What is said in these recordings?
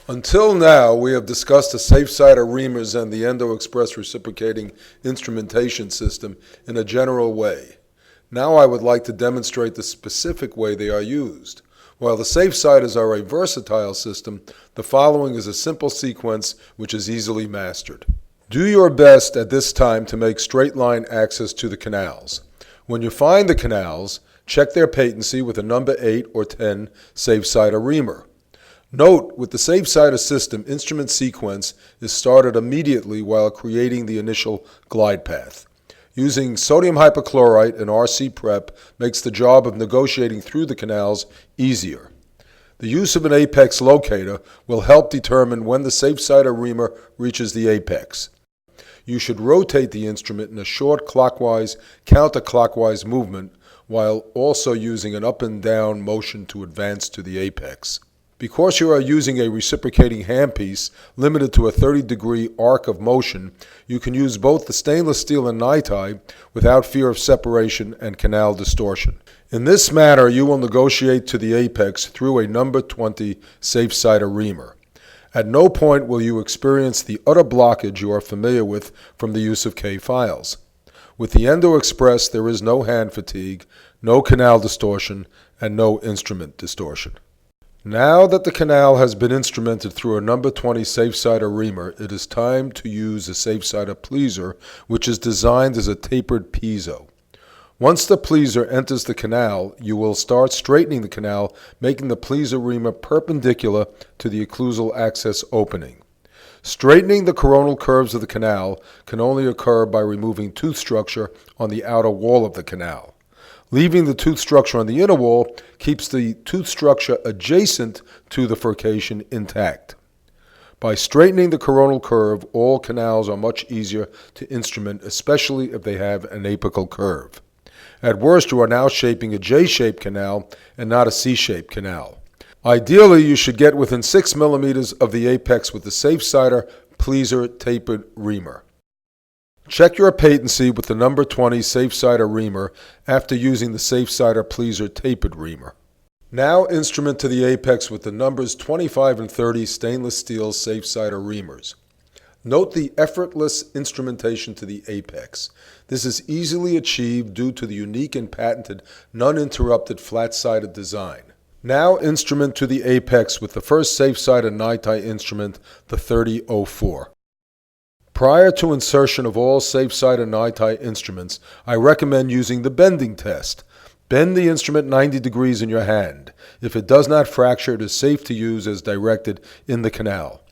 Until now, we have discussed the safe-sider reamers and the EndoExpress reciprocating instrumentation system in a general way. Now I would like to demonstrate the specific way they are used. While the safe-siders are a versatile system, the following is a simple sequence which is easily mastered. Do your best at this time to make straight-line access to the canals. When you find the canals, check their patency with a number 8 or 10 safe-sider reamer. Note, with the safe-sider system, instrument sequence is started immediately while creating the initial glide path. Using sodium hypochlorite and RC prep makes the job of negotiating through the canals easier. The use of an apex locator will help determine when the safe-sider reamer reaches the apex. You should rotate the instrument in a short clockwise, counterclockwise movement while also using an up and down motion to advance to the apex. Because you are using a reciprocating handpiece limited to a 30-degree arc of motion, you can use both the stainless steel and nitide without fear of separation and canal distortion. In this manner, you will negotiate to the apex through a number 20 safe-sider reamer. At no point will you experience the utter blockage you are familiar with from the use of K-files. With the EndoExpress, there is no hand fatigue, no canal distortion, and no instrument distortion. Now that the canal has been instrumented through a number 20 safe-sider reamer, it is time to use a safe-sider pleaser, which is designed as a tapered piezo. Once the pleaser enters the canal, you will start straightening the canal, making the pleaser reamer perpendicular to the occlusal access opening. Straightening the coronal curves of the canal can only occur by removing tooth structure on the outer wall of the canal. Leaving the tooth structure on the inner wall keeps the tooth structure adjacent to the furcation intact. By straightening the coronal curve, all canals are much easier to instrument, especially if they have an apical curve. At worst, you are now shaping a J-shaped canal and not a C-shaped canal. Ideally, you should get within 6 millimeters of the apex with the safe-sider pleaser tapered reamer. Check your patency with the number 20 safe-sider reamer after using the safe-sider pleaser tapered reamer. Now instrument to the apex with the numbers 25 and 30 stainless steel safe-sider reamers. Note the effortless instrumentation to the apex. This is easily achieved due to the unique and patented non-interrupted flat-sided design. Now instrument to the apex with the first safe-sider nitide instrument, the 3004. Prior to insertion of all safe-sider nitide instruments, I recommend using the bending test. Bend the instrument 90 degrees in your hand. If it does not fracture, it is safe to use as directed in the canal.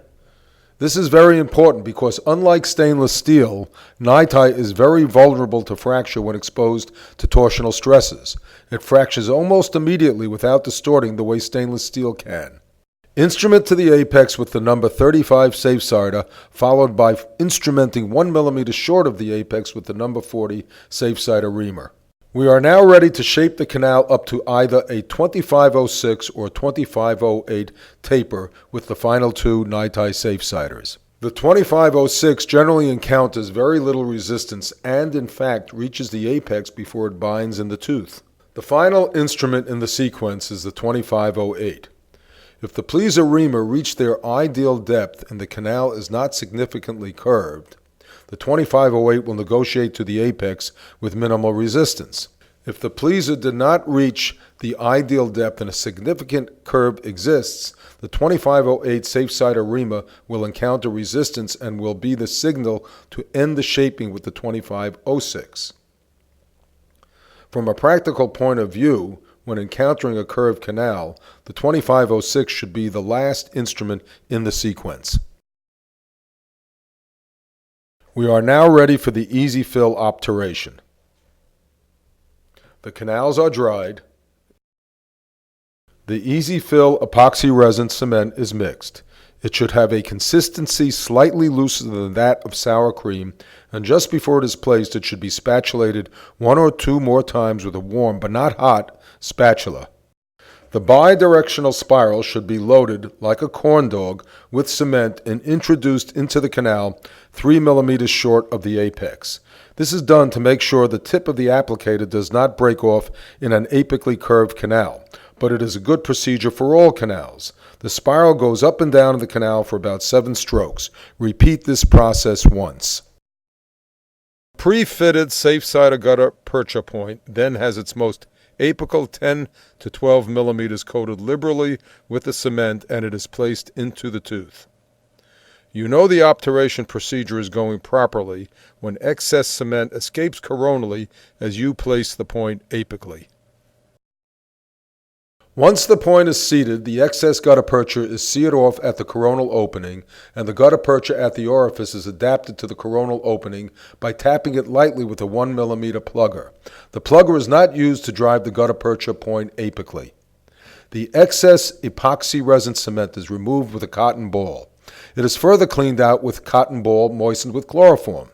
This is very important because unlike stainless steel, nitide is very vulnerable to fracture when exposed to torsional stresses. It fractures almost immediately without distorting the way stainless steel can. Instrument to the apex with the number 35 safe-sider, followed by instrumenting 1 millimeter short of the apex with the number 40 safe-sider reamer. We are now ready to shape the canal up to either a 2506 or 2508 taper with the final two nitide safe-siders. The 2506 generally encounters very little resistance and, in fact, reaches the apex before it binds in the tooth. The final instrument in the sequence is the 2508. If the pleaser reamer reached their ideal depth and the canal is not significantly curved, the 2508 will negotiate to the apex with minimal resistance. If the pleaser did not reach the ideal depth and a significant curve exists, the 2508 safe-sider reamer will encounter resistance and will be the signal to end the shaping with the 2506. From a practical point of view, when encountering a curved canal, the 2506 should be the last instrument in the sequence. We are now ready for the easy fill obturation. The canals are dried. The easy fill epoxy resin cement is mixed. It should have a consistency slightly looser than that of sour cream, and just before it is placed it should be spatulated 1 or 2 more times with a warm but not hot spatula. The bidirectional spiral should be loaded like a corn dog with cement and introduced into the canal 3 millimeters short of the apex. This is done to make sure the tip of the applicator does not break off in an apically curved canal. but it is a good procedure for all canals. The spiral goes up and down in the canal for about 7 strokes. Repeat this process once. Pre-fitted safe-sided gutter percha point then has its most apical 10 to 12 millimeters coated liberally with the cement, and it is placed into the tooth. You know the obturation procedure is going properly when excess cement escapes coronally as you place the point apically. Once the point is seated, the excess gutta percha is seared off at the coronal opening, and the gutta percha at the orifice is adapted to the coronal opening by tapping it lightly with a 1 millimeter plugger. The plugger is not used to drive the gutta percha point apically. The excess epoxy resin cement is removed with a cotton ball. It is further cleaned out with cotton ball moistened with chloroform.